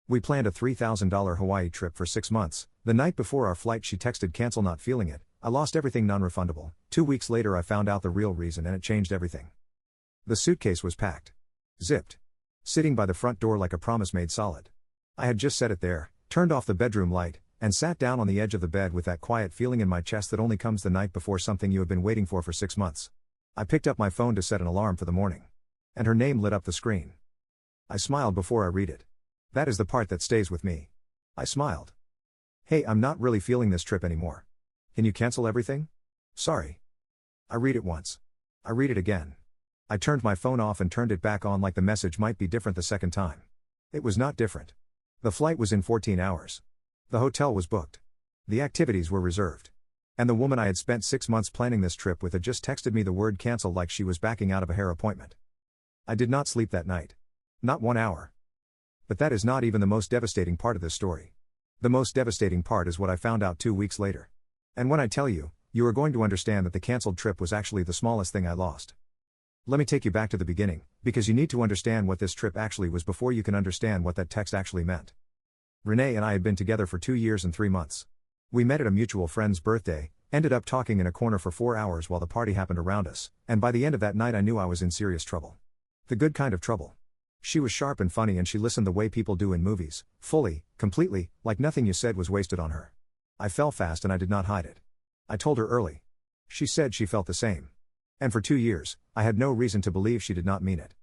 We planned a $3,000 Hawaii trip for 6 months. The night before our flight she texted cancel, not feeling it. I lost everything, non-refundable. 2 weeks later I found out the real reason and it changed everything. The suitcase was packed. Zipped. Sitting by the front door like a promise made solid. I had just set it there, turned off the bedroom light, and sat down on the edge of the bed with that quiet feeling in my chest that only comes the night before something you have been waiting for 6 months. I picked up my phone to set an alarm for the morning. And her name lit up the screen. I smiled before I read it. That is the part that stays with me. I smiled. Hey, I'm not really feeling this trip anymore. Can you cancel everything? Sorry. I read it once. I read it again. I turned my phone off and turned it back on like the message might be different the second time. It was not different. The flight was in 14 hours. The hotel was booked. The activities were reserved. And the woman I had spent 6 months planning this trip with had just texted me the word cancel like she was backing out of a hair appointment. I did not sleep that night. Not 1 hour. But that is not even the most devastating part of this story. The most devastating part is what I found out 2 weeks later. And when I tell you, you are going to understand that the cancelled trip was actually the smallest thing I lost. Let me take you back to the beginning, because you need to understand what this trip actually was before you can understand what that text actually meant. Renee and I had been together for 2 years and 3 months. We met at a mutual friend's birthday, ended up talking in a corner for 4 hours while the party happened around us, and by the end of that night I knew I was in serious trouble. The good kind of trouble. She was sharp and funny and she listened the way people do in movies, fully, completely, like nothing you said was wasted on her. I fell fast and I did not hide it. I told her early. She said she felt the same. And for 2 years, I had no reason to believe she did not mean it.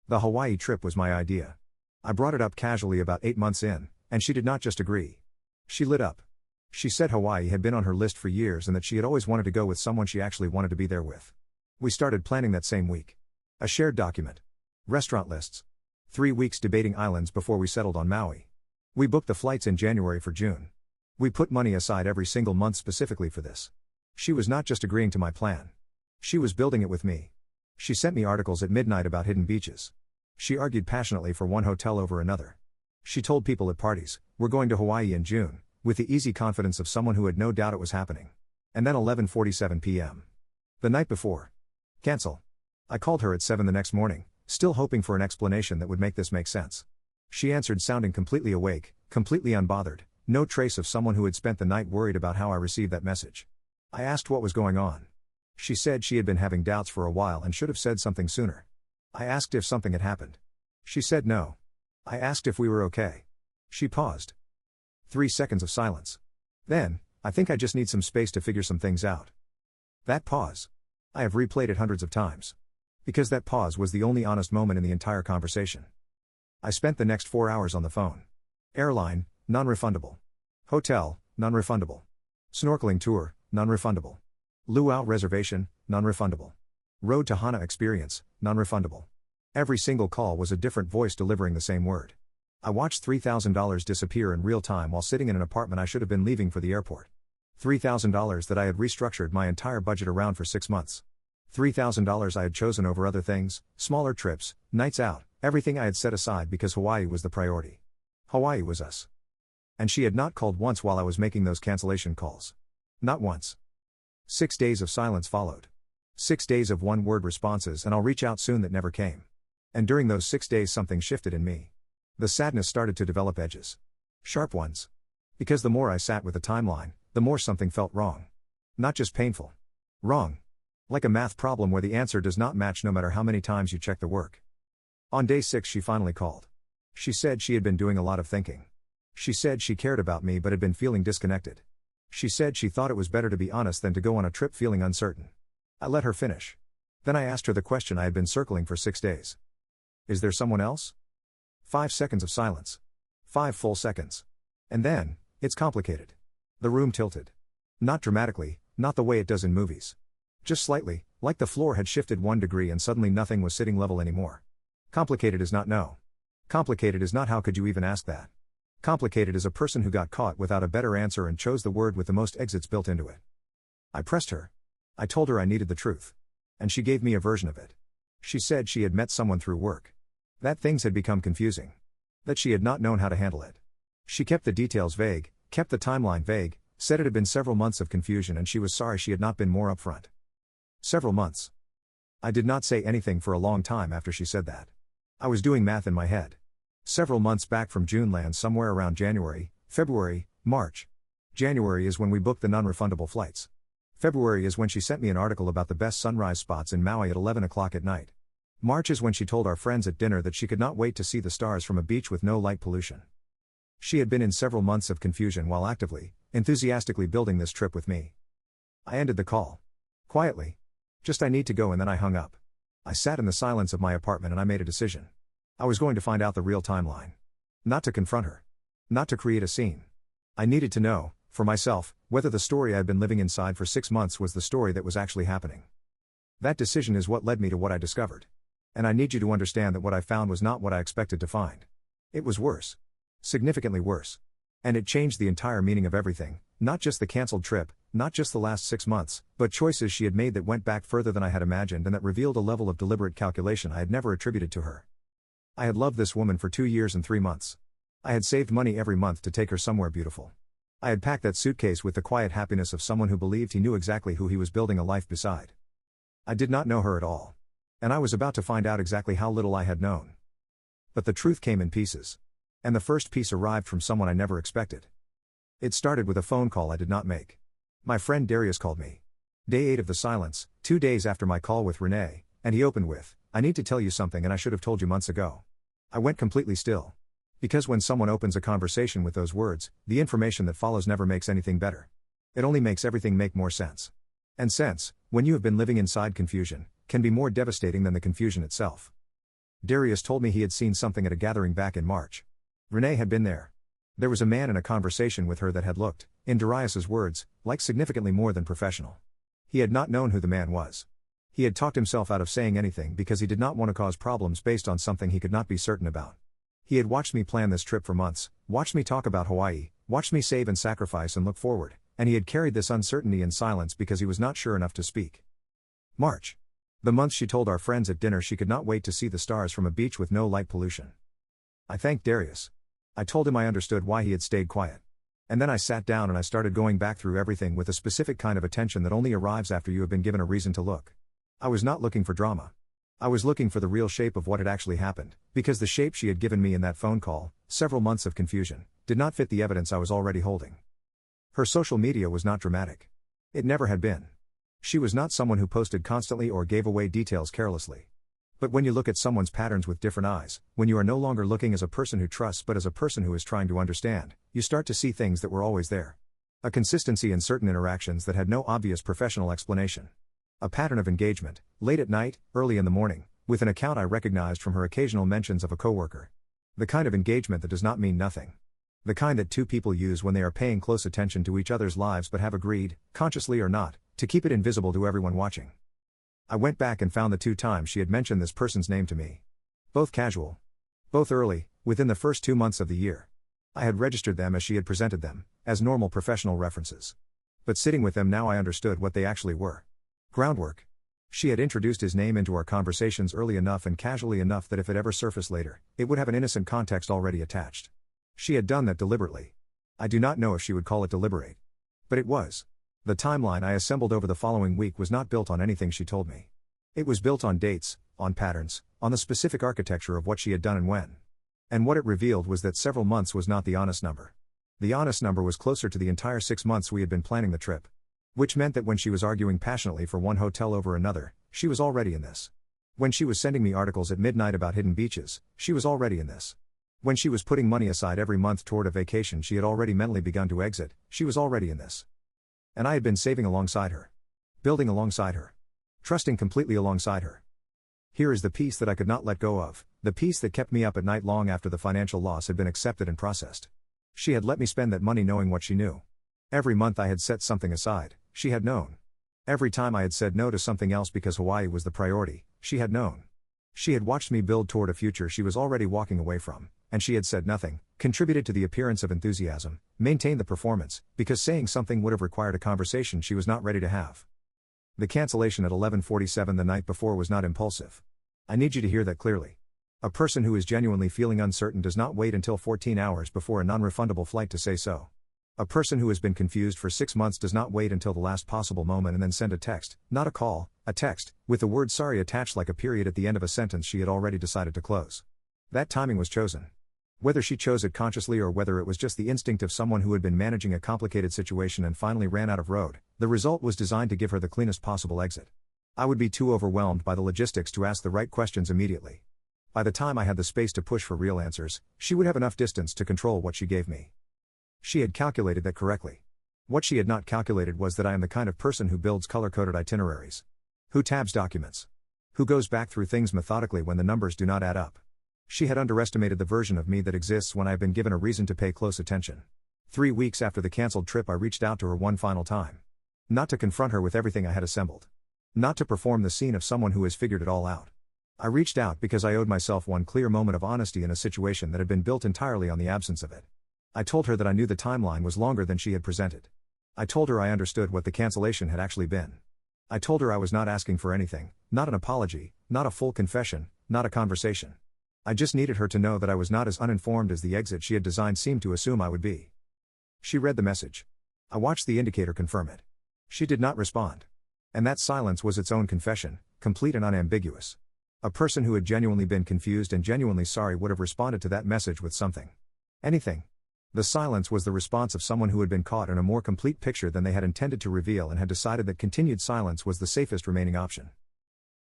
The Hawaii trip was my idea. I brought it up casually about 8 months in, and she did not just agree. She lit up. She said Hawaii had been on her list for years and that she had always wanted to go with someone she actually wanted to be there with. We started planning that same week. A shared document. Restaurant lists. 3 weeks debating islands before we settled on Maui. We booked the flights in January for June. We put money aside every single month specifically for this. She was not just agreeing to my plan. She was building it with me. She sent me articles at midnight about hidden beaches. She argued passionately for one hotel over another. She told people at parties, "We're going to Hawaii in June," with the easy confidence of someone who had no doubt it was happening. And then 11:47 p.m. The night before. Cancel. I called her at 7 the next morning, still hoping for an explanation that would make this make sense. She answered sounding completely awake, completely unbothered, no trace of someone who had spent the night worried about how I received that message. I asked what was going on. She said she had been having doubts for a while and should have said something sooner. I asked if something had happened. She said no. I asked if we were okay. She paused. 3 seconds of silence. Then, "I think I just need some space to figure some things out." That pause. I have replayed it hundreds of times. Because that pause was the only honest moment in the entire conversation. I spent the next 4 hours on the phone. Airline, non-refundable. Hotel, non-refundable. Snorkeling tour, non-refundable. Luau reservation, non-refundable. Road to Hana experience, non-refundable. Every single call was a different voice delivering the same word. I watched $3,000 disappear in real time while sitting in an apartment I should have been leaving for the airport. $3,000 that I had restructured my entire budget around for 6 months. $3,000 I had chosen over other things, smaller trips, nights out, everything I had set aside because Hawaii was the priority. Hawaii was us. And she had not called once while I was making those cancellation calls. Not once. 6 days of silence followed. 6 days of one-word responses and "I'll reach out soon" that never came. And during those 6 days something shifted in me. The sadness started to develop edges. Sharp ones. Because the more I sat with the timeline, the more something felt wrong. Not just painful. Wrong. Like a math problem where the answer does not match no matter how many times you check the work. On day 6 she finally called. She said she had been doing a lot of thinking. She said she cared about me but had been feeling disconnected. She said she thought it was better to be honest than to go on a trip feeling uncertain. I let her finish. Then I asked her the question I had been circling for 6 days. Is there someone else? 5 seconds of silence. 5 full seconds. And then, it's complicated. The room tilted. Not dramatically, not the way it does in movies. Just slightly, like the floor had shifted 1 degree and suddenly nothing was sitting level anymore. Complicated is not no. Complicated is not how could you even ask that. Complicated is a person who got caught without a better answer and chose the word with the most exits built into it. I pressed her. I told her I needed the truth. And she gave me a version of it. She said she had met someone through work. That things had become confusing. That she had not known how to handle it. She kept the details vague, kept the timeline vague, said it had been several months of confusion and she was sorry she had not been more upfront. Several months. I did not say anything for a long time after she said that. I was doing math in my head. Several months back from June lands somewhere around January, February, March. January is when we booked the non-refundable flights. February is when she sent me an article about the best sunrise spots in Maui at 11 o'clock at night. March is when she told our friends at dinner that she could not wait to see the stars from a beach with no light pollution. She had been in several months of confusion while actively, enthusiastically building this trip with me. I ended the call. Quietly. Just I need to go, and then I hung up. I sat in the silence of my apartment and I made a decision. I was going to find out the real timeline. Not to confront her. Not to create a scene. I needed to know, for myself, whether the story I had been living inside for 6 months was the story that was actually happening. That decision is what led me to what I discovered. And I need you to understand that what I found was not what I expected to find. It was worse. Significantly worse. And it changed the entire meaning of everything, not just the cancelled trip, not just the last 6 months, but choices she had made that went back further than I had imagined and that revealed a level of deliberate calculation I had never attributed to her. I had loved this woman for 2 years and 3 months. I had saved money every month to take her somewhere beautiful. I had packed that suitcase with the quiet happiness of someone who believed he knew exactly who he was building a life beside. I did not know her at all. And I was about to find out exactly how little I had known. But the truth came in pieces. And the first piece arrived from someone I never expected. It started with a phone call I did not make. My friend Darius called me. Day 8 of the silence, 2 days after my call with Renee, and he opened with, "I need to tell you something and I should have told you months ago." I went completely still. Because when someone opens a conversation with those words, the information that follows never makes anything better. It only makes everything make more sense. And sense, when you have been living inside confusion, can be more devastating than the confusion itself. Darius told me he had seen something at a gathering back in March. Renee had been there. There was a man in a conversation with her that had looked, in Darius's words, like significantly more than professional. He had not known who the man was. He had talked himself out of saying anything because he did not want to cause problems based on something he could not be certain about. He had watched me plan this trip for months, watched me talk about Hawaii, watched me save and sacrifice and look forward, and he had carried this uncertainty in silence because he was not sure enough to speak. March. The month she told our friends at dinner she could not wait to see the stars from a beach with no light pollution. I thanked Darius. I told him I understood why he had stayed quiet. And then I sat down and I started going back through everything with a specific kind of attention that only arrives after you have been given a reason to look. I was not looking for drama. I was looking for the real shape of what had actually happened, because the shape she had given me in that phone call, several months of confusion, did not fit the evidence I was already holding. Her social media was not dramatic. It never had been. She was not someone who posted constantly or gave away details carelessly. But when you look at someone's patterns with different eyes, when you are no longer looking as a person who trusts but as a person who is trying to understand, you start to see things that were always there. A consistency in certain interactions that had no obvious professional explanation. A pattern of engagement, late at night, early in the morning, with an account I recognized from her occasional mentions of a coworker. The kind of engagement that does not mean nothing. The kind that two people use when they are paying close attention to each other's lives but have agreed, consciously or not, to keep it invisible to everyone watching. I went back and found the 2 times she had mentioned this person's name to me. Both casual. Both early, within the first 2 months of the year. I had registered them as she had presented them, as normal professional references. But sitting with them now I understood what they actually were. Groundwork. She had introduced his name into our conversations early enough and casually enough that if it ever surfaced later, it would have an innocent context already attached. She had done that deliberately. I do not know if she would call it deliberate. But it was. The timeline I assembled over the following week was not built on anything she told me. It was built on dates, on patterns, on the specific architecture of what she had done and when. And what it revealed was that several months was not the honest number. The honest number was closer to the entire 6 months we had been planning the trip. Which meant that when she was arguing passionately for one hotel over another, she was already in this. When she was sending me articles at midnight about hidden beaches, she was already in this. When she was putting money aside every month toward a vacation she had already mentally begun to exit, she was already in this. And I had been saving alongside her. Building alongside her. Trusting completely alongside her. Here is the piece that I could not let go of, the piece that kept me up at night long after the financial loss had been accepted and processed. She had let me spend that money knowing what she knew. Every month I had set something aside, she had known. Every time I had said no to something else because Hawaii was the priority, she had known. She had watched me build toward a future she was already walking away from, and she had said nothing, contributed to the appearance of enthusiasm, maintained the performance, because saying something would have required a conversation she was not ready to have. The cancellation at 11:47 the night before was not impulsive. I need you to hear that clearly. A person who is genuinely feeling uncertain does not wait until 14 hours before a non-refundable flight to say so. A person who has been confused for 6 months does not wait until the last possible moment and then send a text, not a call, a text, with the word sorry attached like a period at the end of a sentence she had already decided to close. That timing was chosen. Whether she chose it consciously or whether it was just the instinct of someone who had been managing a complicated situation and finally ran out of road, the result was designed to give her the cleanest possible exit. I would be too overwhelmed by the logistics to ask the right questions immediately. By the time I had the space to push for real answers, she would have enough distance to control what she gave me. She had calculated that correctly. What she had not calculated was that I am the kind of person who builds color-coded itineraries. Who tabs documents. Who goes back through things methodically when the numbers do not add up. She had underestimated the version of me that exists when I have been given a reason to pay close attention. 3 weeks after the cancelled trip, I reached out to her one final time. Not to confront her with everything I had assembled. Not to perform the scene of someone who has figured it all out. I reached out because I owed myself one clear moment of honesty in a situation that had been built entirely on the absence of it. I told her that I knew the timeline was longer than she had presented. I told her I understood what the cancellation had actually been. I told her I was not asking for anything, not an apology, not a full confession, not a conversation. I just needed her to know that I was not as uninformed as the exit she had designed seemed to assume I would be. She read the message. I watched the indicator confirm it. She did not respond. And that silence was its own confession, complete and unambiguous. A person who had genuinely been confused and genuinely sorry would have responded to that message with something. Anything. The silence was the response of someone who had been caught in a more complete picture than they had intended to reveal and had decided that continued silence was the safest remaining option.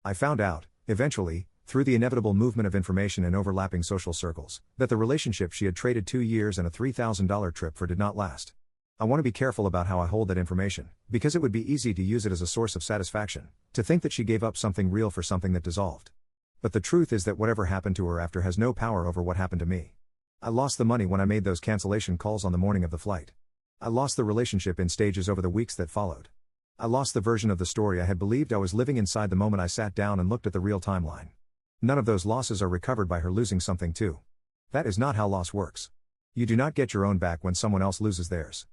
I found out, eventually, through the inevitable movement of information in overlapping social circles, that the relationship she had traded 2 years and a $3,000 trip for did not last. I want to be careful about how I hold that information, because it would be easy to use it as a source of satisfaction, to think that she gave up something real for something that dissolved. But the truth is that whatever happened to her after has no power over what happened to me. I lost the money when I made those cancellation calls on the morning of the flight. I lost the relationship in stages over the weeks that followed. I lost the version of the story I had believed I was living inside the moment I sat down and looked at the real timeline. None of those losses are recovered by her losing something too. That is not how loss works. You do not get your own back when someone else loses theirs.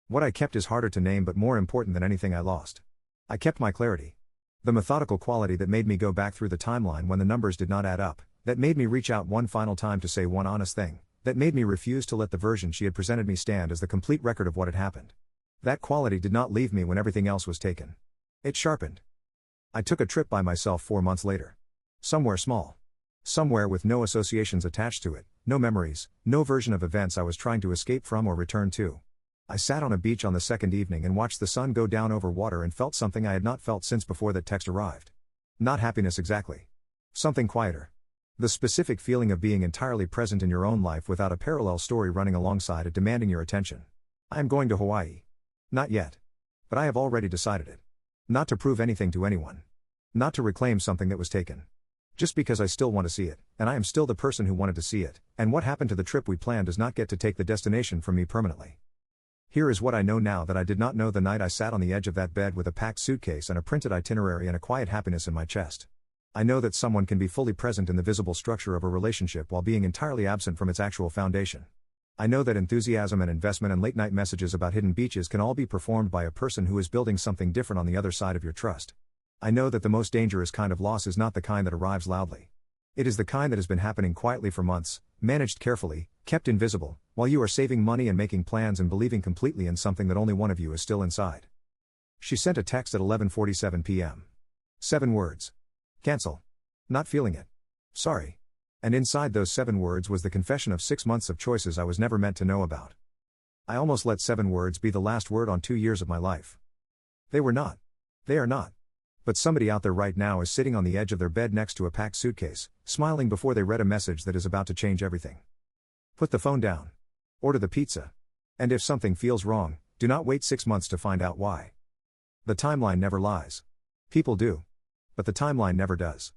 What I kept is harder to name but more important than anything I lost. I kept my clarity. The methodical quality that made me go back through the timeline when the numbers did not add up, that made me reach out one final time to say one honest thing, that made me refuse to let the version she had presented me stand as the complete record of what had happened. That quality did not leave me when everything else was taken. It sharpened. I took a trip by myself 4 months later. Somewhere small. Somewhere with no associations attached to it, no memories, no version of events I was trying to escape from or return to. I sat on a beach on the second evening and watched the sun go down over water and felt something I had not felt since before that text arrived. Not happiness exactly. Something quieter. The specific feeling of being entirely present in your own life without a parallel story running alongside it demanding your attention. I am going to Hawaii. Not yet. But I have already decided it. Not to prove anything to anyone. Not to reclaim something that was taken. Just because I still want to see it, and I am still the person who wanted to see it, and what happened to the trip we planned does not get to take the destination from me permanently. Here is what I know now that I did not know the night I sat on the edge of that bed with a packed suitcase and a printed itinerary and a quiet happiness in my chest. I know that someone can be fully present in the visible structure of a relationship while being entirely absent from its actual foundation. I know that enthusiasm and investment and late-night messages about hidden beaches can all be performed by a person who is building something different on the other side of your trust. I know that the most dangerous kind of loss is not the kind that arrives loudly. It is the kind that has been happening quietly for months, managed carefully, kept invisible, while you are saving money and making plans and believing completely in something that only one of you is still inside. She sent a text at 11:47 p.m. 7 words. Cancel. Not feeling it. Sorry. And inside those 7 words was the confession of 6 months of choices I was never meant to know about. I almost let 7 words be the last word on 2 years of my life. They were not. They are not. But somebody out there right now is sitting on the edge of their bed next to a packed suitcase, smiling before they read a message that is about to change everything. Put the phone down. Order the pizza. And if something feels wrong, do not wait 6 months to find out why. The timeline never lies. People do. But the timeline never does.